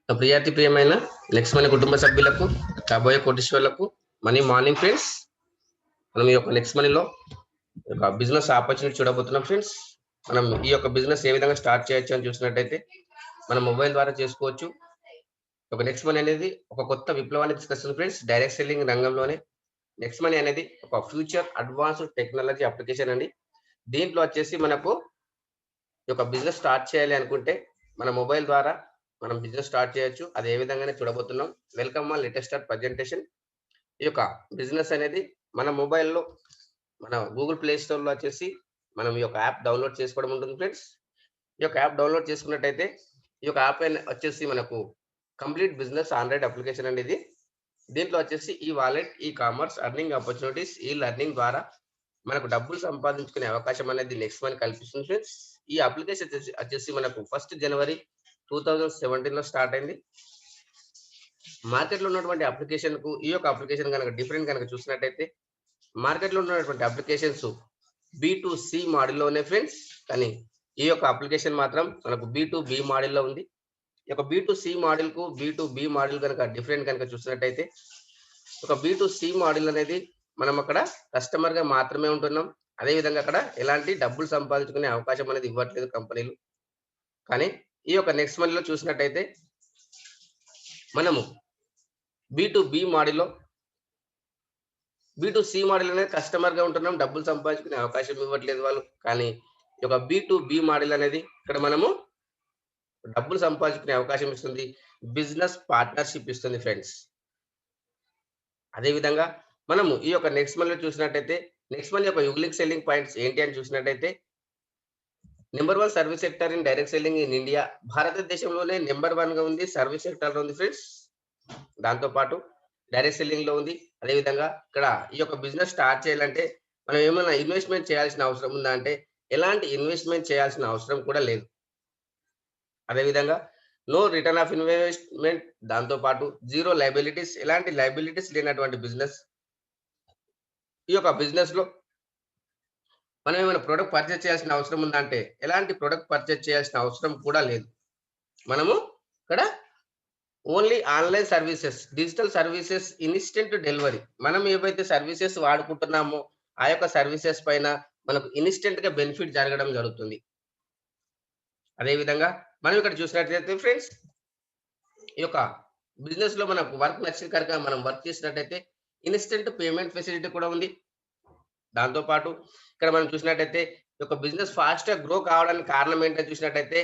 ప్రియమైన next money కుటుంబ సభ్యులకు కాబోయే కోటీశ్వర్లకు మనీ మార్నింగ్ ఫ్రెండ్స్. మనం ఈ యొక్క నెక్స్ట్ మనీలో ఒక బిజినెస్ ఆపర్చునిటీ చూడబోతున్నాం ఫ్రెండ్స్. మనం ఈ యొక్క బిజినెస్ ఏ విధంగా స్టార్ట్ చేయొచ్చు అని చూసినట్టయితే మనం మొబైల్ ద్వారా చేసుకోవచ్చు. ఒక నెక్స్ట్ మనీ అనేది ఒక కొత్త విప్లవాన్ని తీసుకొస్తుంది ఫ్రెండ్స్. డైరెక్ట్ సెల్లింగ్ రంగంలోనే నెక్స్ట్ మనీ అనేది ఒక ఫ్యూచర్ అడ్వాన్స్డ్ టెక్నాలజీ అప్లికేషన్ అండి. దీంట్లో వచ్చేసి మనకు ఈ యొక్క బిజినెస్ స్టార్ట్ చేయాలి అనుకుంటే మన మొబైల్ ద్వారా మనం బిజినెస్ స్టార్ట్ చేయొచ్చు. అది ఏ విధంగానే చూడబోతున్నాం. Welcome on latest start presentation. ఈ యొక్క బిజినెస్ అనేది మన మొబైల్లో మన గూగుల్ ప్లే స్టోర్లో వచ్చేసి మనం ఈ యొక్క యాప్ డౌన్లోడ్ చేసుకోవడం ఉంటుంది ఫ్రెండ్స్. ఈ యొక్క యాప్ డౌన్లోడ్ చేసుకున్నట్టయితే ఈ యొక్క యాప్ వచ్చేసి మనకు కంప్లీట్ బిజినెస్ ఆండ్రాయిడ్ అప్లికేషన్ అండి ఇది. దీంట్లో వచ్చేసి ఈ wallet, e commerce, earning opportunities, ఈ లెర్నింగ్ ద్వారా మనకు డబ్బులు సంపాదించుకునే అవకాశం అనేది నెక్స్ట్ మనీ కల్పిస్తుంది ఫ్రెండ్స్. ఈ అప్లికేషన్ వచ్చేసి మనకు 1 జనవరి 2017లో స్టార్ట్ అయింది. మార్కెట్లో ఉన్నటువంటి అప్లికేషన్ కు ఈ యొక్క అప్లికేషన్ కనుక డిఫరెంట్ కనుక చూసినట్టయితే మార్కెట్లో ఉన్నటువంటి అప్లికేషన్స్ B2C మోడల్లో ఉన్నాయి ఫ్రెండ్స్. కానీ ఈ యొక్క అప్లికేషన్ మాత్రం మనకు B2B మోడల్లో ఉంది. ఈ యొక్క B2C మోడల్ కు B2B మోడల్ కనుక డిఫరెంట్ కనుక చూసినట్టయితే ఒక B2C మోడల్ అనేది మనం అక్కడ కస్టమర్ గా మాత్రమే ఉంటున్నాం. అదే విధంగా అక్కడ ఎలాంటి డబ్బులు సంపాదించుకునే అవకాశం అనేది ఇవ్వట్లేదు కంపెనీలు. కానీ ఈ యొక్క నెక్స్ట్ మనీలో చూసినట్టయితే మనము B2B మోడల్లో B2C మోడల్ అనేది కస్టమర్ గా ఉంటున్నాం, డబ్బులు సంపాదించుకునే అవకాశం ఇవ్వట్లేదు వాళ్ళు. కానీ ఈ యొక్క B2B మోడల్ అనేది ఇక్కడ మనము డబ్బులు సంపాదించుకునే అవకాశం ఇస్తుంది, బిజినెస్ పార్ట్నర్షిప్ ఇస్తుంది ఫ్రెండ్స్. అదే విధంగా మనము ఈ యొక్క నెక్స్ట్ మనీలో చూసినట్టయితే నెక్స్ట్ మనీ యొక్క యూనిక్ సెల్లింగ్ పాయింట్స్ ఏంటి అని చూసినట్టయితే number 1 service sector in direct selling in India. భారతదేశంలోనే నెంబర్ 1 గా ఉంది, సర్వీస్ సెక్టర్ లో ఉంది ఫ్రెండ్స్. దాంతో పాటు డైరెక్ట్ సెల్లింగ్ లో ఉంది. అదే విధంగా ఇక్కడ ఈ యొక్క బిజినెస్ స్టార్ట్ చేయాలంటే మనం ఏమైనా ఇన్వెస్ట్మెంట్ చేయాల్సిన అవసరం ఉందా అంటే ఎలాంటి ఇన్వెస్ట్మెంట్ చేయాల్సిన అవసరం కూడా లేదు. అదే విధంగా నో రిటర్న్ ఆఫ్ ఇన్వెస్ట్మెంట్, దాంతో పాటు జీరో లయబిలిటీస్, ఎలాంటి లయబిలిటీస్ లేనటువంటి బిజినెస్. ఈ యొక్క బిజినెస్ లో మనం ఏమైనా ప్రొడక్ట్ పర్చేస్ చేయాల్సిన అవసరం ఉందా అంటే ఎలాంటి ప్రొడక్ట్ పర్చేస్ చేయాల్సిన అవసరం కూడా లేదు. మనము ఇక్కడ only online services, digital services, instant delivery. మనం ఏవైతే సర్వీసెస్ వాడుకుంటున్నామో ఆ యొక్క సర్వీసెస్ పైన మనకు ఇన్స్టెంట్ గా బెనిఫిట్ జరగడం జరుగుతుంది. అదే విధంగా మనం ఇక్కడ చూసినట్లయితే ఫ్రెండ్స్ ఈ యొక్క బిజినెస్ లో మనకు వర్క్ నచ్చిన కనుక మనం వర్క్ చేసినట్టయితే ఇన్స్టెంట్ పేమెంట్ ఫెసిలిటీ కూడా ఉంది. దాంతో పాటు ఇక్కడ మనం చూసినట్టయితే ఈ యొక్క బిజినెస్ ఫాస్ట్ గా గ్రో కావడానికి కారణం ఏంటని చూసినట్టయితే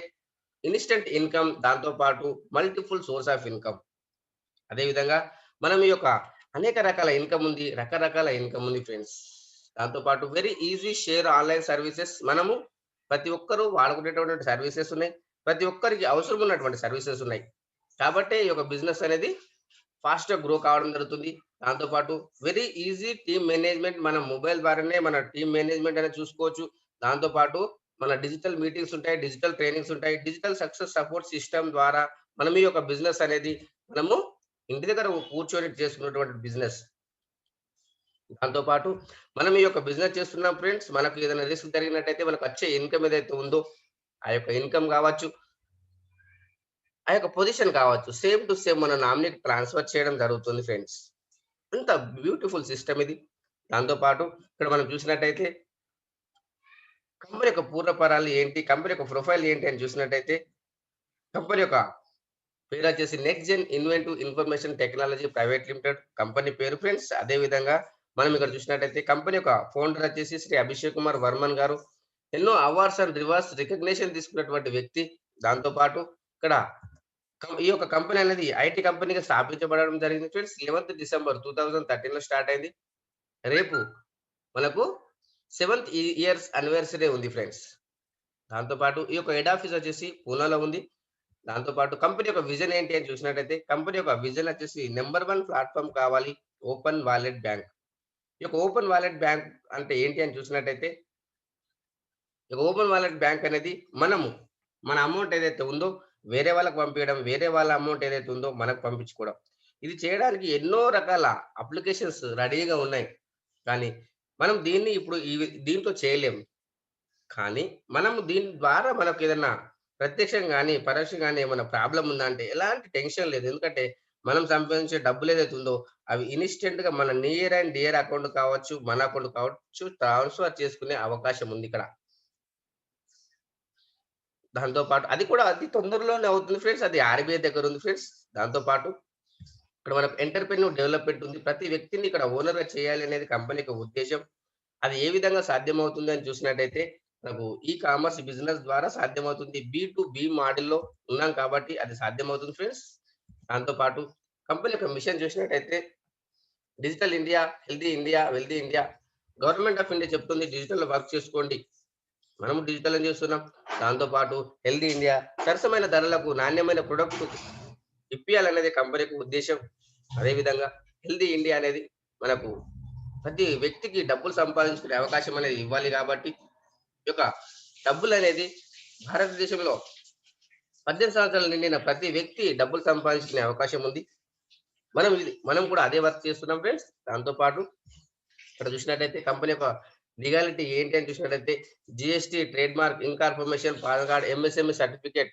ఇన్స్టెంట్ ఇన్కమ్, దాంతో పాటు మల్టిపుల్ సోర్స్ ఆఫ్ ఇన్కమ్. అదే విధంగా మనం ఈ యొక్క అనేక రకాల ఇన్కమ్ ఉంది, రకరకాల ఇన్కమ్ ఉంది ఫ్రెండ్స్. దాంతో పాటు very easy share online services. మనము ప్రతి ఒక్కరూ వాడుకునేటువంటి సర్వీసెస్ ఉన్నాయి, ప్రతి ఒక్కరికి అవసరం ఉన్నటువంటి సర్వీసెస్ ఉన్నాయి. కాబట్టి ఈ యొక్క బిజినెస్ అనేది ఫాస్ట్ గా గ్రో కావడం జరుగుతుంది. దాంతో పాటు వెరీ ఈజీ టీమ్ మేనేజ్మెంట్. మన మొబైల్ ద్వారానే మన టీమ్ మేనేజ్మెంట్ అనేది చూసుకోవచ్చు. దాంతో పాటు మన డిజిటల్ మీటింగ్స్ ఉంటాయి, డిజిటల్ ట్రైనింగ్స్ ఉంటాయి, డిజిటల్ సక్సెస్ సపోర్ట్ సిస్టమ్ ద్వారా మనం ఈ యొక్క బిజినెస్ అనేది మనము ఇంటి దగ్గర కూర్చొని చేసుకున్నటువంటి బిజినెస్. దాంతో పాటు మనం ఈ యొక్క బిజినెస్ చేస్తున్నాం ఫ్రెండ్స్, మనకు ఏదైనా రిస్క్ జరిగినట్టయితే మనకు వచ్చే ఇన్కమ్ ఏదైతే ఉందో ఆ యొక్క ఇన్కమ్ కావచ్చు, ఆ యొక్క పొజిషన్ కావచ్చు, సేమ్ టు సేమ్ మన నామినీకి ట్రాన్స్ఫర్ చేయడం జరుగుతుంది ఫ్రెండ్స్. అంత బ్యూటిఫుల్ సిస్టమ్ ఇది. దాంతో పాటు ఇక్కడ మనం చూసినట్టయితే కంపెనీ యొక్క పూర్వపరాలు ఏంటి, కంపెనీ యొక్క ప్రొఫైల్ ఏంటి అని చూసినట్టయితే కంపెనీ యొక్క పేరు వచ్చేసి next gen inventive information technology private limited company పేరు ఫ్రెండ్స్. అదే విధంగా మనం ఇక్కడ చూసినట్టయితే కంపెనీ యొక్క ఫౌండర్ వచ్చేసి శ్రీ అభిషేక్ కుమార్ వర్మన్ గారు. ఎన్నో అవార్డ్స్ అండ్ రివార్డ్స్ రికగ్నిషన్ తీసుకున్నటువంటి వ్యక్తి. దాంతో పాటు ఇక్కడ ఈ యొక్క కంపెనీ అనేది ఐటీ కంపెనీగా స్థాపించబడడం జరిగింది ఫ్రెండ్స్. 11 డిసెంబర్ 2013లో స్టార్ట్ అయింది. రేపు మనకు 7th ఇయర్స్ అనివర్సరీ ఉంది ఫ్రెండ్స్. దాంతో పాటు ఈ యొక్క హెడ్ ఆఫీస్ వచ్చేసి పూనాలో ఉంది. దాంతో పాటు కంపెనీ యొక్క విజన్ ఏంటి అని చూసినట్టయితే కంపెనీ యొక్క విజన్ వచ్చేసి నెంబర్ 1 ప్లాట్ఫామ్ కావాలి, ఓపెన్ వాలెట్ బ్యాంక్. ఈ యొక్క ఓపెన్ వాలెట్ బ్యాంక్ అంటే ఏంటి అని చూసినట్టయితే ఈ ఓపెన్ వాలెట్ బ్యాంక్ అనేది మనము మన అమౌంట్ ఏదైతే ఉందో వేరే వాళ్ళకి పంపించడం, వేరే వాళ్ళ అమౌంట్ ఏదైతే ఉందో మనకు పంపించుకోవడం. ఇది చేయడానికి ఎన్నో రకాల అప్లికేషన్స్ రెడీగా ఉన్నాయి. కానీ మనం దీన్ని ఇప్పుడు దీంతో చేయలేము. కానీ మనం దీని ద్వారా మనకు ఏదైనా ప్రత్యక్షంగా గాని, పరోక్షంగా గాని ఏమన్నా ప్రాబ్లమ్ ఉందా అంటే ఎలాంటి టెన్షన్ లేదు. ఎందుకంటే మనం సంపాదించే డబ్బులు ఏదైతే ఉందో అవి ఇన్‌స్టంట్‌గా మన నియర్ అండ్ డియర్ అకౌంట్ కావచ్చు, మన అకౌంట్ కావచ్చు ట్రాన్స్‌ఫర్ చేసుకునే అవకాశం ఉందిక్కడ. దాంతో పాటు అది కూడా అతి తొందరలోనే అవుతుంది ఫ్రెండ్స్. అది ఆర్‌బీఐ దగ్గరుంది ఫ్రెండ్స్. దాంతో పాటు ఇక్కడ మనకు ఎంటర్‌ప్రెన్యూర్ డెవలప్‌మెంట్ ఉంది. ప్రతి వ్యక్తిని ఇక్కడ ఓనర్‌గా చేయాలి అనేది కంపెనీ యొక్క ఉద్దేశ్యం. అది ఏ విధంగా సాధ్యమవుతుంది అని చూసినట్టయితే, మనకు ఈ కామర్స్ బిజినెస్ ద్వారా సాధ్యమవుతుంది. బి మోడల్‌లో ఉన్నాం కాబట్టి అది సాధ్యమవుతుంది ఫ్రెండ్స్. దాంతో పాటు కంపెనీ యొక్క మిషన్ చూసినట్టయితే digital India, healthy India, wealthy India. Government of India చెప్తుంది డిజిటల్‌లో వర్క్ చేసుకోండి. మనము డిజిటల్‌లో చేస్తున్నాం. దాంతో పాటు హెల్తీ ఇండియా సరసమైన ధరలకు నాణ్యమైన ప్రొడక్ట్ ఇప్పియాలనేది కంపెనీ యొక్క ఉద్దేశ్యం. అదే విధంగా హెల్తీ ఇండియా అనేది మనకు ప్రతి వ్యక్తికి డబ్బులు సంపాదించుకునే అవకాశం అనేది ఇవ్వాలి కాబట్టి, ఈ యొక్క డబ్బులనేది భారతదేశంలో 18 సంవత్సరాలు నిండిన ప్రతి వ్యక్తి డబ్బులు సంపాదించుకునే అవకాశం ఉంది. మనం కూడా అదే వర్క్ చేస్తున్నాం ఫ్రెండ్స్. దాంతో పాటు ఇక్కడ చూసినట్టయితే కంపెనీ యొక్క లీగాలిటీ ఏంటి అని చూసినట్టయితే GST, trade mark, incorporation, PAN card, MSME certificate,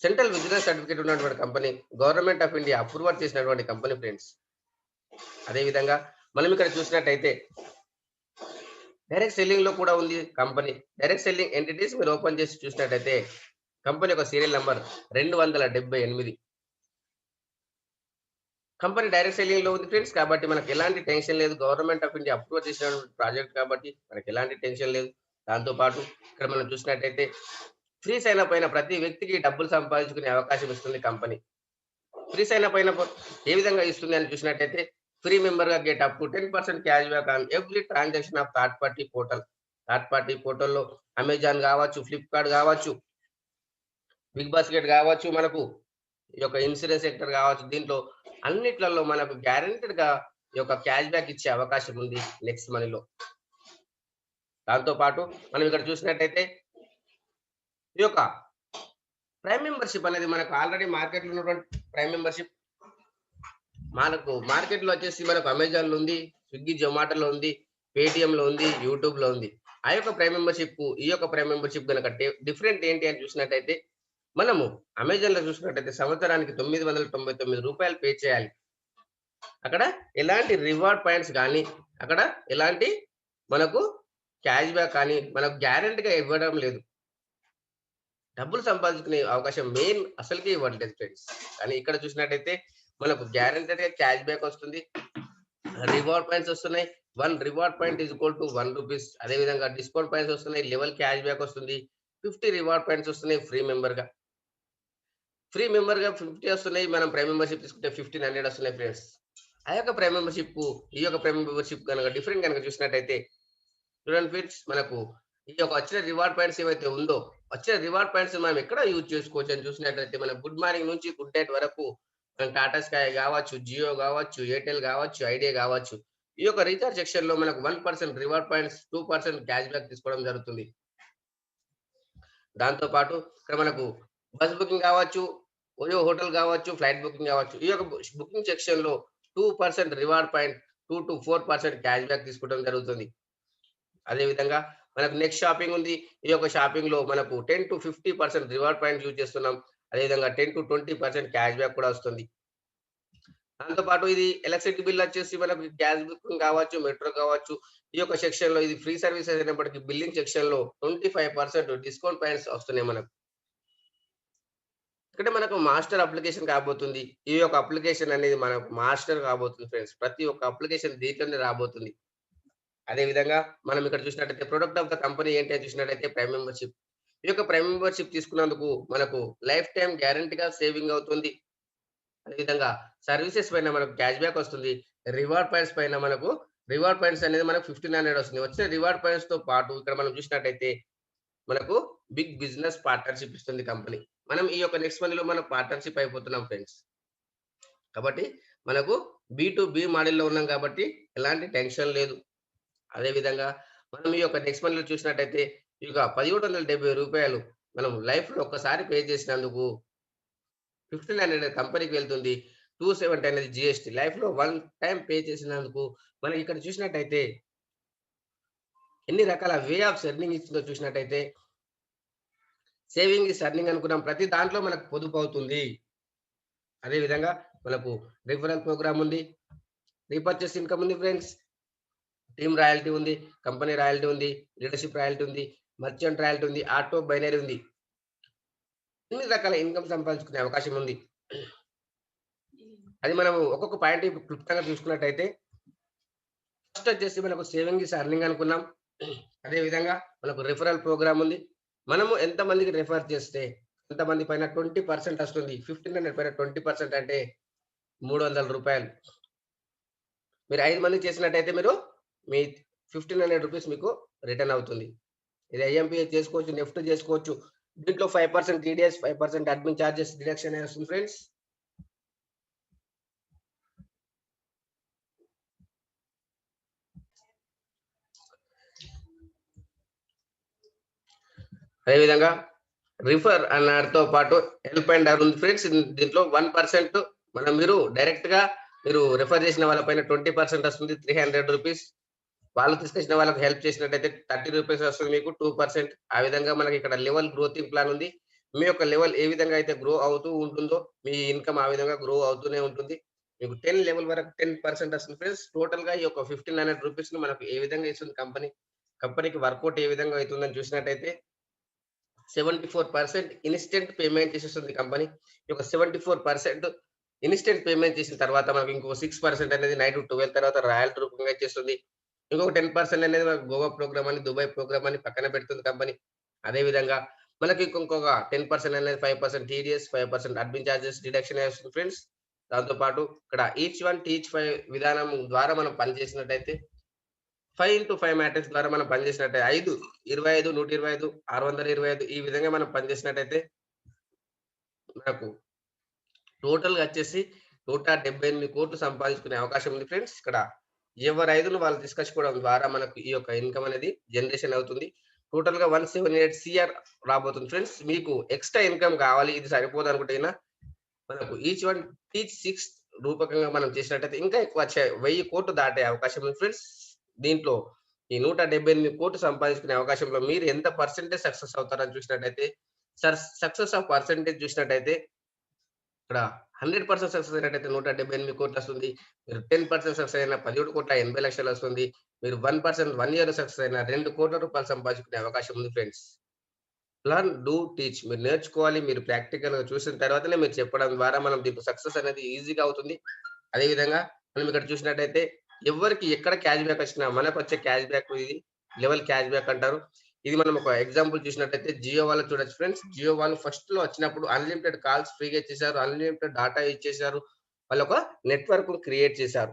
central vigilance certificate ఉన్నటువంటి company, government of India approval చేసినటువంటి కంపెనీ ఫ్రెండ్స్. అదే విధంగా మనం ఇక్కడ చూసినట్టయితే డైరెక్ట్ సెల్లింగ్‌లో కూడా ఉంది కంపెనీ. డైరెక్ట్ సెల్లింగ్ ఎంటిటీస్ మీరు ఓపెన్ చేసి చూసినట్టయితే కంపెనీ యొక్క సీరియల్ నంబర్ 278. కంపెనీ డైరెక్ట్ సెల్లింగ్‌లో ఉంది ఫ్రెండ్స్. కాబట్టి మనకు ఎలాంటి టెన్షన్ లేదు. గవర్నమెంట్ ఆఫ్ ఇండియా అప్రూవ్ చేసినటువంటి ప్రాజెక్ట్ కాబట్టి మనకు ఎలాంటి టెన్షన్ లేదు. దాంతో పాటు ఇక్కడ మనం చూసినట్టయితే ఫ్రీ సైన్ అప్ అయిన ప్రతి వ్యక్తికి డబ్బులు సంపాదించుకునే అవకాశం ఇస్తుంది కంపెనీ. ఫ్రీ సైన్ అప్ అయినప్పుడు ఏ విధంగా ఇస్తుంది అని చూసినట్టయితే ఫ్రీ మెంబర్‌గా get up to 10% cash back on every transaction of third party portal. Third party పోర్టల్‌లో అమెజాన్ గావచ్చు, ఫ్లిప్‌కార్ట్ గావచ్చు, బిగ్ బాస్కెట్ గావచ్చు, మనకు ఈ యొక్క ఇన్సూరెన్స్ సెక్టర్ గావచ్చు. దీంట్లో అన్నిట్లలో మనకు గ్యారంటీడ్‌గా ఈ యొక్క క్యాష్ బ్యాక్ ఇచ్చే అవకాశం ఉంది నెక్స్ట్ మనీలో. దాంతో పాటు మనం ఇక్కడ చూసినట్టయితే ఈ యొక్క ప్రైమ్ మెంబర్‌షిప్ అనేది మనకు ఆల్రెడీ మార్కెట్‌లో ఉన్నటువంటి ప్రైమ్ మెంబర్‌షిప్ మనకు మార్కెట్‌లో వచ్చేసి మనకు అమెజాన్‌లో ఉంది, స్విగ్గీ, జొమాటోలో ఉంది, పేటీఎంలో ఉంది, యూట్యూబ్‌లో ఉంది. ఆ యొక్క ప్రైమ్ మెంబర్‌షిప్‌కు ఈ యొక్క ప్రైమ్ మెంబర్‌షిప్ గనక డిఫరెంట్ ఏంటి అని చూసినట్టయితే మనము అమెజాన్‌లో చూసినట్టయితే సంవత్సరానికి రూ. 999 పే చేయాలి. అక్కడ ఎలాంటి రివార్డ్ పాయింట్స్ గాని, అక్కడ ఎలాంటి మనకు క్యాష్ బ్యాక్ కానీ మనకు గ్యారంటీ‌గా ఇవ్వడం లేదు. డబ్బులు సంపాదించుకునే అవకాశం మెయిన్ అసలకే ఇవ్వట్లేదు ఫ్రెండ్స్. కానీ ఇక్కడ చూసినట్టయితే మనకు గ్యారంటీడ్‌గా క్యాష్ బ్యాక్ వస్తుంది. రివార్డ్ పాయింట్స్ వస్తున్నాయి. 1 reward point is equal to రూ. 1. అదే విధంగా డిస్కౌంట్ పాయింట్స్ వస్తున్నాయి. లెవెల్ క్యాష్ బ్యాక్ వస్తుంది. 50 రివార్డ్ పాయింట్స్ వస్తున్నాయి ఫ్రీ మెంబర్‌గా. ఫ్రీ మెంబర్‌గా 50 వస్తున్నాయి. మనం ప్రైమ్ మెంబర్‌షిప్ తీసుకుంటే 1500 వస్తున్నాయి ఫ్రెండ్స్. ఆ యొక్క ప్రైమ్ మెంబర్‌షిప్‌కు ఈ యొక్క ప్రైమ్ మెంబర్‌షిప్ గనక డిఫరెంట్ గనక చూసినట్టయితే చూడండి ఫ్రెండ్స్ మనకు ఈ యొక్క వచ్చిన రివార్డ్ పాయింట్స్ ఏవైతే ఉందో, వచ్చిన రివార్డ్ పాయింట్స్ మనం ఎక్కడ యూజ్ చేసుకోవచ్చు అని చూసినట్లయితే మనం గుడ్ మార్నింగ్ నుంచి గుడ్ నైట్ వరకు మనం టాటా స్కై గావచ్చు, జియో గావచ్చు, ఎయిర్టెల్ గావచ్చు, ఐడియా గావచ్చు. ఈ యొక్క రీచార్జ్ సెక్షన్‌లో మనకు 1% రివార్డ్ పాయింట్స్, 2% క్యాష్ బ్యాక్ తీసుకోవడం జరుగుతుంది. దాంతో పాటు ఇక్కడ మనకు బస్ బుకింగ్ కావచ్చు, ఓయో హోటల్ కావచ్చు, ఫ్లైట్ బుకింగ్ కావచ్చు. ఈ యొక్క బుకింగ్ సెక్షన్‌లో 2% రివార్డ్ పాయింట్, 2-4% క్యాష్ బ్యాక్ తీసుకోవడం జరుగుతుంది. అదే విధంగా మనకు నెక్స్ట్ షాపింగ్ ఉంది. ఈ యొక్క షాపింగ్‌లో మనకు 10-50% రివార్డ్ పాయింట్స్ యూజ్ చేస్తున్నాం. అదే విధంగా 10-20% క్యాష్ బ్యాక్ కూడా వస్తుంది. దాంతో పాటు ఇది ఎలక్ట్రిసిటీ బిల్ వచ్చేసి మనకు గ్యాస్ బుకింగ్ కావచ్చు, మెట్రో కావచ్చు. ఈ యొక్క సెక్షన్‌లో ఇది ఫ్రీ సర్వీసెస్ అయినప్పటికీ బిల్లింగ్ సెక్షన్‌లో 25% డిస్కౌంట్ పాయింట్స్ వస్తున్నాయి మనకు. ఇక్కడ మనకు మాస్టర్ అప్లికేషన్ కాబోతుంది. ఈ యొక్క అప్లికేషన్ అనేది మనకు మాస్టర్ కాబోతుంది ఫ్రెండ్స్. ప్రతి ఒక్క అప్లికేషన్ దీంట్లోనే రాబోతుంది. అదే విధంగా మనం ఇక్కడ చూసినట్టయితే ప్రొడక్ట్ ఆఫ్ ద కంపెనీ ఏంటి అని చూసినట్టయితే ప్రైమ్ మెంబర్‌షిప్. ఈ యొక్క ప్రైమ్ మెంబర్‌షిప్ తీసుకున్నందుకు మనకు లైఫ్ టైమ్ గ్యారంటీగా సేవింగ్ అవుతుంది. అదే విధంగా సర్వీసెస్ పైన మనకు క్యాష్ బ్యాక్ వస్తుంది. రివార్డ్ పాయింట్స్ పైన మనకు రివార్డ్ పాయింట్స్ అనేది మనకు 1500 వస్తుంది. వచ్చిన రివార్డ్ పాయింట్స్‌తో పాటు ఇక్కడ మనం చూసినట్టయితే మనకు బిగ్ బిజినెస్ పార్ట్నర్‌షిప్ ఇస్తుంది కంపెనీ. మనం ఈ యొక్క నెక్స్ట్ మనీలో మనం పార్ట్నర్‌షిప్ అయిపోతున్నాం ఫ్రెండ్స్. కాబట్టి మనకు బి మోడల్‌లో ఉన్నాం కాబట్టి ఎలాంటి టెన్షన్ లేదు. అదే విధంగా మనం ఈ యొక్క నెక్స్ట్ మనీలో చూసినట్టయితే ఇక రూ. 1770 మనం లైఫ్‌లో ఒక్కసారి పే చేసినందుకు 1500 కంపెనీకి వెళ్తుంది. 270 అనేది జీఎస్టీ. లైఫ్‌లో వన్ టైమ్ పే చేసినందుకు మనకి ఇక్కడ చూసినట్టయితే ఎన్ని రకాల వే ఆఫ్ ఎర్నింగ్ ఇచ్చిందో చూసినట్టయితే సేవింగ్ ఈజ్ ఎర్నింగ్ అనుకున్నాం. ప్రతి దాంట్లో మనకు పొదుపు అవుతుంది. అదే విధంగా మనకు రిఫరల్ ప్రోగ్రామ్ ఉంది. రీపర్చేస్ ఇన్‌కమ్ ఉంది ఫ్రెండ్స్. టీమ్ రాయల్టీ ఉంది. కంపెనీ రాయల్టీ ఉంది. లీడర్‌షిప్ రాయల్టీ ఉంది. మర్చెంట్ రాయల్టీ ఉంది. ఆటో బైనరీ ఉంది. ఇన్ని రకాల ఇన్‌కమ్ సంపాదించుకునే అవకాశం ఉంది. అది మనం ఒక్కొక్క పాయింట్ క్లుప్తంగా చూసుకున్నట్టయితే ఫస్ట్ వచ్చేసి మనకు సేవింగ్ ఈజ్ ఎర్నింగ్ అనుకున్నాం. అదే విధంగా మనకు రిఫరల్ ప్రోగ్రామ్ ఉంది. మనము ఎంతమందికి రిఫర్ చేస్తే అంతమంది పైన 20% వస్తుంది. 1500 పైన 20% అంటే రూ. 300. మీరు 5 మందికి చేసినట్టయితే మీ 1500 మీకు రిటర్న్ అవుతుంది. ఇది ఐఎంపీఎస్ చేసుకోవచ్చు, నెఫ్ట్ చేసుకోవచ్చు. దీంట్లో 5% టీడీఎస్, 5% అడ్మిన్ చార్జెస్ డిడక్షన్ వస్తుంది ఫ్రెండ్స్. అదేవిధంగా రిఫర్ అన్నటితో పాటు హెల్ప్ అండ్ అర్న్ ఉంది ఫ్రెండ్స్. దీంట్లో 1% మీరు డైరెక్ట్‌గా రిఫర్ చేసిన వాళ్ళ పైన 20% వస్తుంది. రూ. 300. వాళ్ళు తీసుకొచ్చిన వాళ్ళకి హెల్ప్ చేసినట్టయితే రూ. 30 వస్తుంది మీకు 2%. ఆ విధంగా మనకి ఇక్కడ లెవెల్ గ్రోతింగ్ ప్లాన్ ఉంది. మీ యొక్క లెవెల్ ఏ విధంగా అయితే గ్రో అవుతూ ఉంటుందో, మీ ఇన్‌కమ్ ఆ విధంగా గ్రో అవుతూనే ఉంటుంది. మీకు 10 లెవెల్ వరకు 10% వస్తుంది ఫ్రెండ్స్. టోటల్‌గా ఈ యొక్క రూ. 1500ని మనకు ఏ విధంగా ఇస్తుంది కంపెనీ? కంపెనీకి వర్కౌట్ ఏ విధంగా అవుతుందని చూసినట్టయితే 74% ఇన్‌స్టంట్ పేమెంట్ చేసేస్తుంది కంపెనీ. ఈ యొక్క 74% ఇన్‌స్టంట్ పేమెంట్ చేసిన తర్వాత మనకు ఇంకో 6% అనేది నైట్ 12 తర్వాత రాయల్టీ రూపంగా ఇచ్చేస్తుంది. ఇంకొక 10% అనేది మనకు గోవా ప్రోగ్రామ్ అని, దుబాయ్ ప్రోగ్రామ్ అని పక్కన పెడుతుంది కంపెనీ. అదే విధంగా మనకి ఇంకొక 10% అనేది 5% టీడీఎస్, 5% అడ్మిన్ చార్జెస్ డిడక్షన్ వస్తుంది ఫ్రెండ్స్. దాంతో పాటు ఇక్కడ ఈచ్ వన్ టీచ్ 5 విధానం ద్వారా మనం పనిచేసినట్టయితే 5/5 మ్యాట్రిక్స్ ద్వారా మనం పనిచేసినట్టే 5, 25, 125, 625 ఈ విధంగా మనం పనిచేసినట్టయితే మనకు టోటల్‌గా వచ్చేసి 178,00,00,000 సంపాదించుకునే అవకాశం ఉంది ఫ్రెండ్స్. ఇక్కడ ఎవరి 5ను వాళ్ళు తీసుకొచ్చుకోవడం ద్వారా మనకు ఈ యొక్క ఇన్‌కమ్ అనేది జనరేషన్ అవుతుంది. టోటల్‌గా 178 సీఆర్ రాబోతుంది ఫ్రెండ్స్. మీకు ఎక్స్‌ట్రా ఇన్‌కమ్ కావాలి ఇది సరిపోదనుకుంటే మనకు ఈచ్ వన్ టీచ్ 6 రూపకంగా మనం చేసినట్టయితే ఇంకా ఎక్కువ 1000,00,00,000 దాటే అవకాశం ఉంది ఫ్రెండ్స్. దీంట్లో ఈ 178,00,00,000 సంపాదించుకునే అవకాశంలో మీరు ఎంత పర్సెంటేజ్ సక్సెస్ అవుతారని చూసినట్టయితే, సక్సెస్ ఆఫ్ పర్సెంటేజ్ చూసినట్టయితే ఇక్కడ 100% సక్సెస్ అయినట్టయితే 178,00,00,000 వస్తుంది. మీరు 10% సక్సెస్ అయినా 17,80,00,000 వస్తుంది. మీరు 1% 1 ఇయర్‌లో సక్సెస్ అయినా రూ. 2,00,00,000 సంపాదించుకునే అవకాశం ఉంది ఫ్రెండ్స్. Learn, do, teach. మీరు నేర్చుకోవాలి. మీరు ప్రాక్టికల్‌గా చూసిన తర్వాతనే మీరు చెప్పడం ద్వారా మనం దీంట్లో సక్సెస్ అనేది ఈజీగా అవుతుంది. అదే విధంగా మనం ఇక్కడ చూసినట్టయితే ఎవ్వరికి ఎక్కడ క్యాష్ బ్యాక్ వచ్చినా మనకొచ్చే క్యాష్ బ్యాక్ ఇది లెవెల్ క్యాష్ బ్యాక్ అంటారు. ఇది మనం ఒక ఎగ్జాంపుల్ చూసినట్టయితే జియో వాళ్ళది చూడొచ్చు ఫ్రెండ్స్. జియో వాళ్ళు ఫస్ట్‌లో వచ్చినప్పుడు అన్‌లిమిటెడ్ కాల్స్ ఫ్రీగా ఇచ్చేసారు. అన్‌లిమిటెడ్ డాటా ఇచ్చేసారు. వాళ్ళొక నెట్వర్క్‌ని క్రియేట్ చేశారు.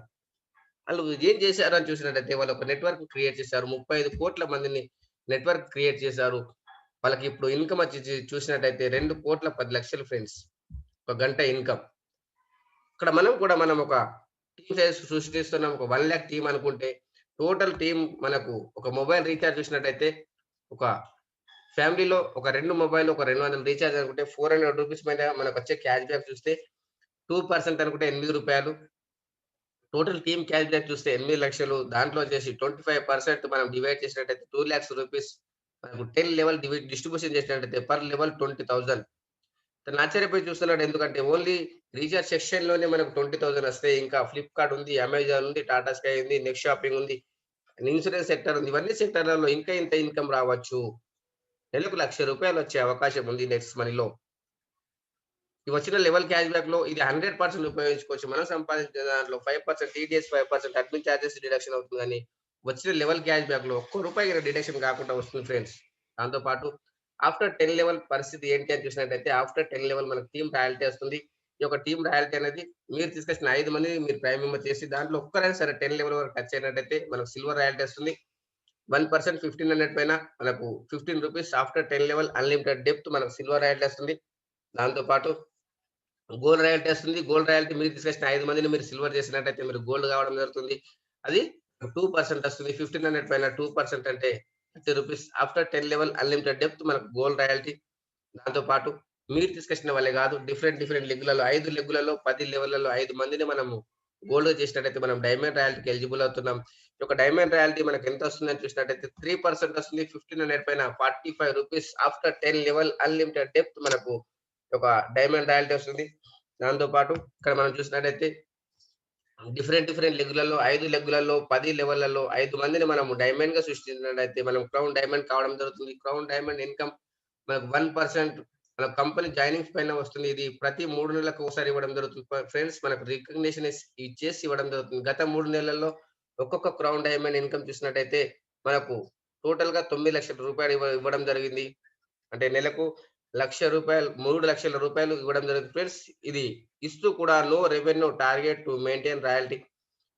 ఆళ్ళు ఏం చేశారు అని చూసినట్టయితే వాళ్ళొక నెట్వర్క్ క్రియేట్ చేశారు. 35,00,00,000 మందిని నెట్వర్క్ క్రియేట్ చేశారు. వాళ్ళకి ఇప్పుడు ఇన్‌కమ్ వచ్చేసి చూసినట్టయితే 2,10,00,000 ఫ్రెండ్స్. ఒక గంట ఇన్‌కమ్. ఇక్కడ మనం ఒక టీమ్ సైజ్ సృష్టిస్తున్నాం. ఒక 1,00,000 టీమ్ అనుకుంటే, టోటల్ టీమ్ మనకు ఒక మొబైల్ రీచార్జ్ చూసినట్టయితే, ఒక ఫ్యామిలీలో ఒక 2 మొబైల్ ఒక 200 రీచార్జ్ అనుకుంటే రూ. 400 పైన మనకొచ్చే క్యాష్ బ్యాక్ చూస్తే 2% అనుకుంటే రూ. 8. టోటల్ టీమ్ క్యాష్ బ్యాక్ చూస్తే 8,00,000 దాంట్లో వచ్చేసి 25% మనం డివైడ్ చేసినట్టయితే రూ. 2,00,000 మనకు 10 లెవెల్ డిస్ట్రిబ్యూషన్ చేసినట్టయితే పర్ లెవెల్ 20,000. తను ఆశ్చర్యపోయి చూస్తున్నాడు. ఎందుకంటే ఓన్లీ రీచార్జ్ సెక్షన్‌లోనే మనకు 20,000 వస్తాయి. ఇంకా ఫ్లిప్‌కార్ట్ ఉంది, అమెజాన్ ఉంది, టాటా స్కై ఉంది, నెక్స్ట్ షాపింగ్ ఉంది, ఇన్స్యూరెన్స్ సెక్టార్ ఉంది. ఇవన్నీ సెక్టార్‌లలో ఇంకా ఇంత ఇన్‌కమ్ రావచ్చు. నెలకు రూ. 1,00,000 వచ్చే అవకాశం ఉంది నెక్స్ట్ మనీలో. ఈ వచ్చిన లెవెల్ క్యాష్ బ్యాక్‌లో ఇది 100% ఉపయోగించుకోవచ్చు. మనం సంపాదించిన దాంట్లో 5% టీడీఎస్, 5% అడ్మిన్ చార్జెస్ డిడక్షన్ అవుతుంది గానీ, వచ్చిన లెవెల్ క్యాష్ బ్యాక్‌లో ఒక్క రూపాయి డిడక్షన్ కాకుండా వస్తుంది ఫ్రెండ్స్. దాంతో పాటు ఆఫ్టర్ 10 లెవెల్ పరిస్థితి ఏంటి అని చూసినట్టయితే, ఆఫ్టర్ 10 లెవెల్ మనకు టీమ్ రాయల్టీ వస్తుంది. ఈ యొక్క టీమ్ రాయల్టీ అనేది మీరు తీసుకొచ్చిన 5 మందిని మీరు ప్రైమ్ మెంబర్ చేసి దాంట్లో ఒక్కరైనా సరే 10 లెవెల్ వరకు టచ్ అయినట్టయితే మనకు సిల్వర్ రాయల్టీ వస్తుంది. 1% 1,500 పైన మనకు రూ. 15 ఆఫ్టర్ 10 లెవెల్ అన్‌లిమిటెడ్ డెప్త్ మనకు సిల్వర్ రాయల్టీ వస్తుంది. దాంతో పాటు గోల్డ్ రాయల్టీ వస్తుంది. గోల్డ్ రాయల్టీ మీరు తీసుకొచ్చిన 5 మందిని మీరు సిల్వర్ చేసినట్టయితే మీరు గోల్డ్ కావడం జరుగుతుంది. అది 2% వస్తుంది. 1,500 పైన 2% అంటే రూ. 30 ఆఫ్టర్ 10 లెవెల్ అన్‌లిమిటెడ్ డెప్త్ మనకు గోల్డ్ రాయల్టీ. దాంతో పాటు మీరు తీసుకొచ్చిన వాళ్ళే కాదు డిఫరెంట్ లెగ్‌లలో 5 లెగ్‌లలో 10 లెవెల్‌లలో 5 మందిని మనము గోల్డ్‌గా చేసినట్టయితే మనం డైమండ్ రాయల్టీకి ఎలిజిబుల్ అవుతున్నాం. ఈ యొక్క డైమండ్ రాయల్టీ మనకు ఎంత వస్తుందని చూసినట్టయితే 3% వస్తుంది. 1500 పైన ₹45 ఆఫ్టర్ 10 లెవెల్ అన్‌లిమిటెడ్ డెప్త్ మనకు ఒక డైమండ్ రాయల్టీ వస్తుంది. దాంతో పాటు ఇక్కడ మనం చూసినట్టయితే డిఫరెంట్ లెగ్గులలో 5 లెగ్గులలో 10 లెవెల్‌లలో 5 మందిని మనము డైమండ్‌గా సృష్టించినట్టయితే మనం క్రౌన్ డైమండ్ కావడం జరుగుతుంది. క్రౌన్ డైమండ్ ఇన్‌కమ్ మనకు 1% మన కంపెనీ జాయినింగ్స్ పైన వస్తుంది. ఇది ప్రతి 3 నెలలకు ఒకసారి ఇవ్వడం జరుగుతుంది. ఫ్రెండ్స్ మనకు రికగ్నిషన్ ఇచ్చేసి ఇవ్వడం జరుగుతుంది. గత 3 నెలల్లో ఒక్కొక్క క్రౌన్ డైమండ్ ఇన్‌కమ్ చూసినట్టయితే మనకు టోటల్‌గా ₹9,00,000 ఇవ్వడం జరిగింది. అంటే నెలకు రూ. 1,00,000 ₹3,00,000 ఇవ్వడం జరుగుతుంది ఫ్రెండ్స్. ఇది ఇస్తూ కూడా no revenue target to maintain royalty.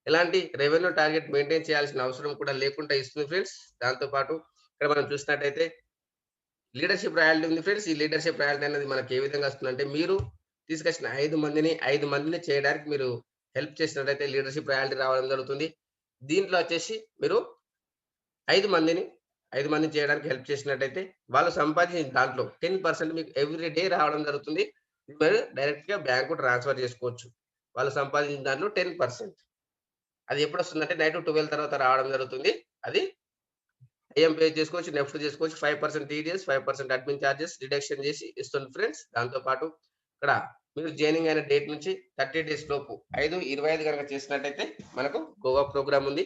ఎలాంటి రెవెన్యూ టార్గెట్ మెయింటైన్ చేయాల్సిన అవసరం కూడా లేకుండా ఇస్తుంది ఫ్రెండ్స్. దాంతో పాటు ఇక్కడ మనం చూసినట్టయితే లీడర్‌షిప్ రాయల్టీ ఉంది ఫ్రెండ్స్. ఈ లీడర్‌షిప్ రాయల్టీ అనేది మనకి ఏ విధంగా వస్తుందంటే మీరు తీసుకొచ్చిన 5 మందిని చేయడానికి మీరు హెల్ప్ చేసినట్టయితే లీడర్‌షిప్ రాయల్టీ రావడం జరుగుతుంది. దీంట్లో వచ్చేసి మీరు 5 మందిని 5 మందిని చేయడానికి హెల్ప్ చేసినట్టయితే, వాళ్ళు సంపాదించిన దాంట్లో 10% మీకు ఎవ్రీ డే రావడం జరుగుతుంది. మీరు డైరెక్ట్‌గా బ్యాంక్‌కు ట్రాన్స్‌ఫర్ చేసుకోవచ్చు. వాళ్ళు సంపాదించిన దాంట్లో 10%. అది ఎప్పుడొస్తుందంటే నైట్ 12 తర్వాత రావడం జరుగుతుంది. అది ఐఎం పే చేసుకోవచ్చు, నెఫ్ట్ చేసుకోవచ్చు. 5% టీడీఎస్, 5% అడ్మిన్ చార్జెస్ డిడక్షన్ చేసి ఇస్తుంది ఫ్రెండ్స్. దాంతో పాటు ఇక్కడ మీరు జాయినింగ్ అయిన డేట్ నుంచి 30 డేస్ లోపు 5/25 గనక చేసినట్టయితే మనకు గోవా ప్రోగ్రామ్ ఉంది.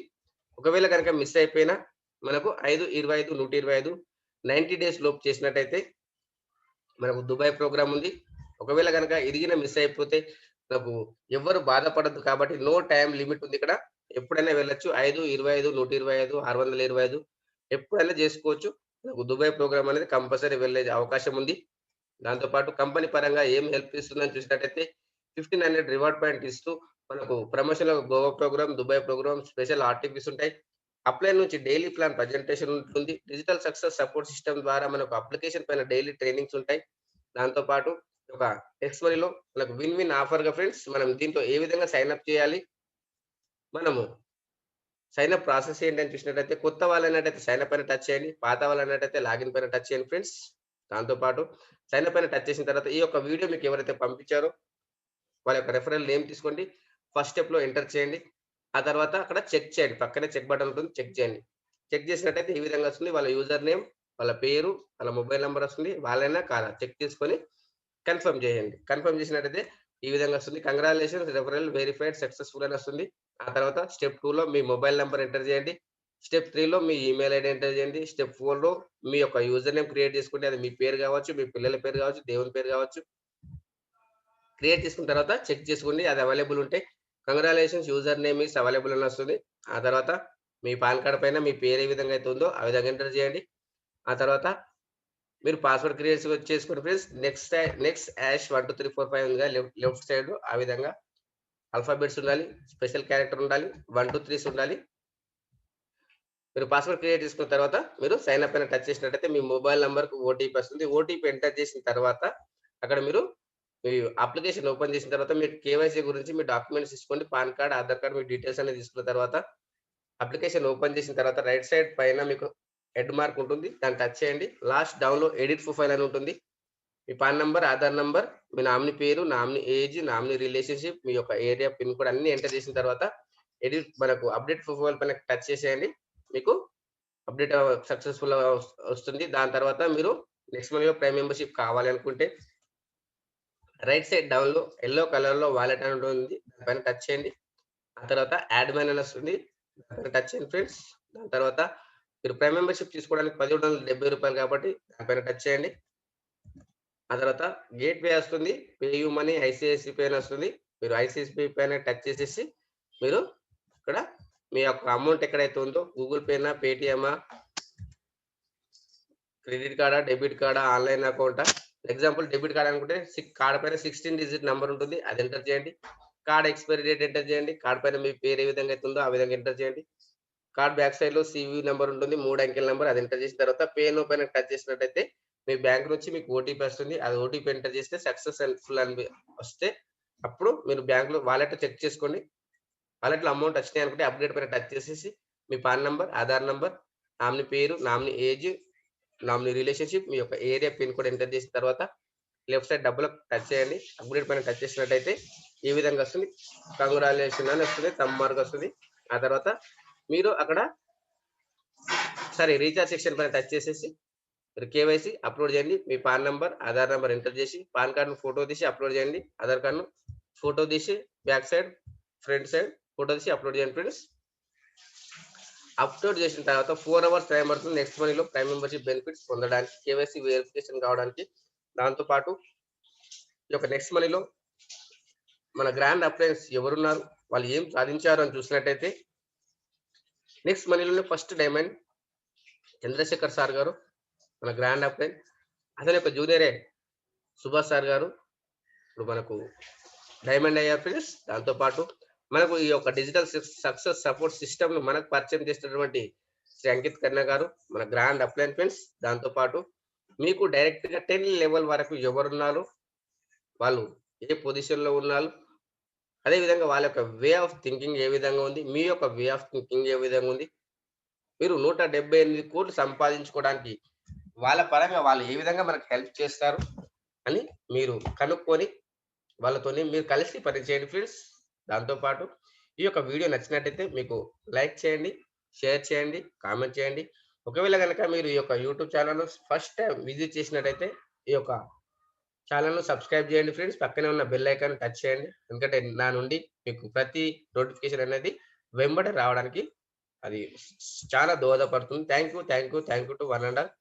ఒకవేళ గనక మిస్ అయిపోయినా మనకు 5/25, 125 90 డేస్ లోపు చేసినట్టయితే మనకు దుబాయ్ ప్రోగ్రామ్ ఉంది. ఒకవేళ గనక ఇది గిన మిస్ అయిపోతే మనకు ఎవ్వరు బాధపడొద్దు కాబట్టి నో టైమ్ లిమిట్ ఉంది ఇక్కడ. ఎప్పుడైనా వెళ్ళొచ్చు. 5, 25, 125, 625 ఎప్పుడైనా జేసుకోవచ్చు. మనకు దుబాయ్ ప్రోగ్రామ్ అనేది కంపల్సరీ వెళ్ళే అవకాశం ఉంది. దాంతో పాటు కంపెనీ పరంగా ఏం హెల్ప్ ఇస్తుందని చూసినట్టయితే 1500 రివార్డ్ పాయింట్ ఇస్తూ మనకు ప్రమోషన్‌లో Goa program, Dubai program, special articles ఉంటాయి. అప్లై నుంచి డైలీ ప్లాన్ ప్రజెంటేషన్ ఉంటుంది. డిజిటల్ సక్సెస్ సపోర్ట్ సిస్టమ్ ద్వారా మనకు అప్లికేషన్ పైన డైలీ ట్రైనింగ్స్ ఉంటాయి. దాంతో పాటు ఒక టెక్స్ట్ మనీలో మనకు విన్ విన్ ఆఫర్‌గా ఫ్రెండ్స్ మనం దీంట్లో ఏ విధంగా సైన్ అప్ చేయాలి? మనము సైన్ అప్ ప్రాసెస్ ఏంటని చూసినట్టయితే కొత్త వాళ్ళన్నట్టయితే సైన్ అప్ పైన టచ్ చేయండి. పాత వాళ్ళన్నట్టయితే లాగిన్ పైన టచ్ చేయండి ఫ్రెండ్స్. దాంతో పాటు సైన్ అప్ పైన టచ్ చేసిన తర్వాత ఈ యొక్క వీడియో మీకు ఎవరైతే పంపించారో వాళ్ళ యొక్క రిఫరల్ నేమ్ తీసుకోండి. ఫస్ట్ స్టెప్‌లో ఎంటర్ చేయండి. ఆ తర్వాత అక్కడ చెక్ చేయండి. పక్కనే చెక్ బటన్ ఉంటుంది. చెక్ చేయండి. చెక్ చేసినట్టయితే ఈ విధంగా వస్తుంది. వాళ్ళ యూజర్ నేమ్, వాళ్ళ పేరు, వాళ్ళ మొబైల్ నంబర్ వస్తుంది. వాళ్ళేనా కాదా చెక్ చేసుకొని కన్ఫర్మ్ చేయండి. కన్ఫర్మ్ చేసినట్టయితే ఈ విధంగా వస్తుంది. కంగ్రాచ్యులేషన్స్ రిఫరల్ వెరిఫైడ్ సక్సెస్‌ఫుల్ అని వస్తుంది. ఆ తర్వాత స్టెప్ 2లో మీ మొబైల్ నంబర్ ఎంటర్ చేయండి. స్టెప్ 3లో మీ ఈమెయిల్ ఐడీ ఎంటర్ చేయండి. స్టెప్ 4లో మీ యొక్క యూజర్ నేమ్ క్రియేట్ చేసుకోండి. అది మీ పేరు కావచ్చు, మీ పిల్లల పేరు కావచ్చు, దేవుని పేరు కావచ్చు. క్రియేట్ చేసుకున్న తర్వాత చెక్ చేసుకోండి. అది అవైలబుల్ ఉంటే congratulations user name is available అని వస్తుంది. ఆ తర్వాత మీ పాన్ కార్డ్ పైన మీ పేరు ఏ విధంగా అయితే ఉందో ఆ విధంగా ఎంటర్ చేయండి. ఆ తర్వాత మీరు పాస్వర్డ్ క్రియేట్ చేసుకోండి ఫ్రెండ్స్. నెక్స్ట్ హాష్ 1, 2, 3, 4, 5 ఉందిగా లెఫ్ట్ సైడ్ ఆ విధంగా ఆల్ఫాబెట్స్ ఉండాలి. స్పెషల్ క్యారెక్టర్ ఉండాలి. 1, 2, 3స్ ఉండాలి. మీరు పాస్వర్డ్ క్రియేట్ చేసుకున్న తర్వాత మీరు సైన్ అప్ పైన టచ్ చేసినట్టయితే మీ మొబైల్ నంబర్‌కి ఓటీపీ వస్తుంది. ఓటీపీ ఎంటర్ చేసిన తర్వాత అక్కడ మీరు మీ అప్లికేషన్ ఓపెన్ చేసిన తర్వాత మీరు కేవైసీ గురించి మీ డాక్యుమెంట్స్ తీసుకోండి. పాన్ కార్డ్, ఆధార్ కార్డ్ మీ డీటెయిల్స్ అన్ని తీసుకున్న తర్వాత అప్లికేషన్ ఓపెన్ చేసిన తర్వాత రైట్ సైడ్ పైన మీకు హెడ్ మార్క్ ఉంటుంది. దాన్ని టచ్ చేయండి. లాస్ట్ డౌన్‌లో ఎడిట్ ప్రొఫైల్ అని ఉంటుంది. మీ పాన్ నంబర్, ఆధార్ నంబర్, మీ నామినీ పేరు, నామినీ ఏజ్, నామినీ రిలేషన్‌షిప్, మీ యొక్క ఏరియా, పిన్ కోడ్ అన్నీ ఎంటర్ చేసిన తర్వాత ఎడిట్ మనకు అప్డేట్ ప్రొఫైల్ పైన టచ్ చేసేయండి. మీకు అప్డేట్ సక్సెస్‌ఫుల్‌గా వస్తుంది. దాని తర్వాత మీరు నెక్స్ట్ మనీలో ప్రైమ్ మెంబర్‌షిప్ కావాలి అనుకుంటే రైట్ సైడ్ డౌన్‌లో యెల్లో కలర్‌లో వాలెట్ అని ఉంటుంది. దానిపైన టచ్ చేయండి. ఆ తర్వాత యాడ్ మనీ అని వస్తుంది. దానిపైన టచ్ చేయండి ఫ్రెండ్స్. దాని తర్వాత మీరు ప్రైమ్ మెంబర్‌షిప్ తీసుకోవడానికి రూ. 1770 కాబట్టి దానిపైన టచ్ చేయండి. ఆ తర్వాత గేట్‌వే వస్తుంది. పేయూ మనీ, ఐసీఐసీఐ పే అని వస్తుంది. మీరు ఐసీఐసీఐ పైన టచ్ చేసేసి మీరు ఇక్కడ మీ యొక్క అమౌంట్ ఎక్కడైతే ఉందో గూగుల్ పేనా, పేటీఎమా, క్రెడిట్ కార్డా, డెబిట్ కార్డా, ఆన్‌లైన్ అకౌంటా? ఎగ్జాంపుల్ డెబిట్ కార్డ్ అనుకుంటే కార్డ్ పైన 16 డిజిట్ నంబర్ ఉంటుంది. అది ఎంటర్ చేయండి. కార్డ్ ఎక్స్‌పైరీ డేట్ ఎంటర్ చేయండి. కార్డ్ పైన మీ పేరు ఏ విధంగా అయితే ఉందో ఆ విధంగా ఎంటర్ చేయండి. కార్డ్ బ్యాక్ సైడ్‌లో సీవీ నంబర్ ఉంటుంది. 3 అంకెల నంబర్ అది ఎంటర్ చేసిన తర్వాత పే నౌ పైన టచ్ చేసినట్టయితే మీ బ్యాంక్ నుంచి మీకు ఓటీపీ వస్తుంది. అది ఓటీపీ ఎంటర్ చేస్తే సక్సెస్‌ఫుల్ అని వస్తే అప్పుడు మీరు బ్యాంక్‌లో వాలెట్ చెక్ చేసుకోండి. వాలెట్‌లో అమౌంట్ వచ్చినాయి అనుకుంటే అప్‌డేట్ పైన టచ్ చేసేసి మీ PAN number, Aadhaar number, nominee పేరు, నామినీ ఏజ్, నామినీ రిలేషన్‌షిప్, మీ యొక్క ఏరియా పిన్ కోడ్ ఎంటర్ చేసిన తర్వాత లెఫ్ట్ సైడ్ డబ్బులకు టచ్ చేయండి. అప్‌గ్రేడ్ పైన టచ్ చేసినట్టయితే ఈ విధంగా వస్తుంది. కంగ్రాచులేషన్ అని వస్తుంది. థంబ్ మార్క్ వస్తుంది. ఆ తర్వాత మీరు అక్కడ రీచార్జ్ సెక్షన్ పైన టచ్ చేసేసి మీరు కేవైసీ అప్లోడ్ చేయండి. మీ PAN number, Aadhaar number enter చేసి, పాన్ కార్డ్‌ను ఫోటో తీసి అప్లోడ్ చేయండి. ఆధార్ కార్డ్‌ను ఫోటో తీసి back side, front side photo తీసి అప్లోడ్ చేయండి ఫ్రెండ్స్. అప్లోడ్ చేసిన తర్వాత 4 అవర్స్ టైం పడుతుంది. నెక్స్ట్ మనీలో ప్రైమ్ మెంబర్‌షిప్ బెనిఫిట్స్ పొందడానికి, కేవైసీ వెరిఫికేషన్ కావడానికి. దాంతో పాటు ఈ యొక్క నెక్స్ట్ మనీలో మన గ్రాండ్ అప్లయన్స్ ఎవరున్నారు? వాళ్ళు ఏం సాధించారు అని చూసినట్టయితే నెక్స్ట్ మనీలోనే ఫస్ట్ డైమండ్ చంద్రశేఖర్ సార్ గారు మన గ్రాండ్ అప్లయన్. అతని యొక్క జూనియరే సుభాష్ సార్ గారు ఇప్పుడు మనకు డైమండ్ అయ్యారు ఫ్రెండ్స్. దాంతో పాటు మనకు ఈ యొక్క డిజిటల్ సక్సెస్ సపోర్ట్ సిస్టమ్‌ను మనకు పరిచయం చేసినటువంటి శ్రీ అంకిత్ కన్నా గారు మన గ్రాండ్ అప్లయన్ ఫ్రెండ్స్. దాంతో పాటు మీకు డైరెక్ట్‌గా 10 లెవెల్ వరకు ఎవరున్నారు? వాళ్ళు ఏ పొజిషన్‌లో ఉన్నారు? అదే విధంగా వాళ్ళ యొక్క వే ఆఫ్ థింకింగ్ ఏ విధంగా ఉంది? మీ యొక్క వే ఆఫ్ థింకింగ్ ఏ విధంగా ఉంది? మీరు 178,00,00,000 సంపాదించుకోవడానికి వాళ్ళ పరంగా వాళ్ళు ఏ విధంగా మనకు హెల్ప్ చేస్తారు అని మీరు కనుక్కొని వాళ్ళతోని మీరు కలిసి పని చేయండి ఫ్రెండ్స్. దాంతో పాటు ఈ యొక్క వీడియో నచ్చినట్టయితే మీకు లైక్ చేయండి, షేర్ చేయండి, కామెంట్ చేయండి. ఒకవేళ గనక మీరు ఈ యొక్క యూట్యూబ్ ఛానెల్‌ను ఫస్ట్ టైమ్ విజిట్ చేసినట్టయితే ఈ యొక్క ఛానెల్‌ను సబ్స్క్రైబ్ చేయండి ఫ్రెండ్స్. పక్కనే ఉన్న బెల్ ఐకాన్ టచ్ చేయండి. ఎందుకంటే నా నుండి మీకు ప్రతి నోటిఫికేషన్ అనేది వెంబడే రావడానికి అది చాలా దోహదపడుతుంది. Thank you to one and all.